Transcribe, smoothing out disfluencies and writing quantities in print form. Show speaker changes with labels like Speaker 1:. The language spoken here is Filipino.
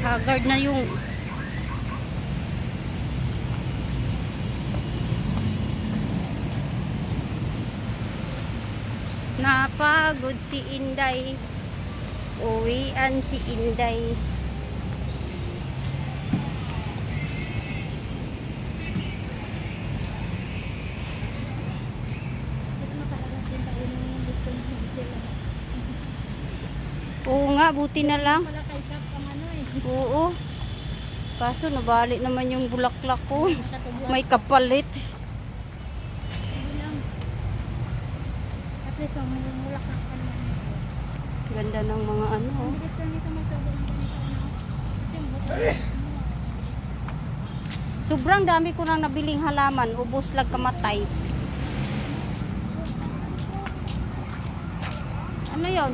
Speaker 1: Haggard na yung napagod si Inday. Uwian si Inday. Oo nga, buti na lang. Oo. Kaso nabalik naman yung bulaklak ko. May kapalit. Ganda ng mga ano. Sobrang dami ko nang nabiling halaman. Ubos lang kamatay. Ano yon?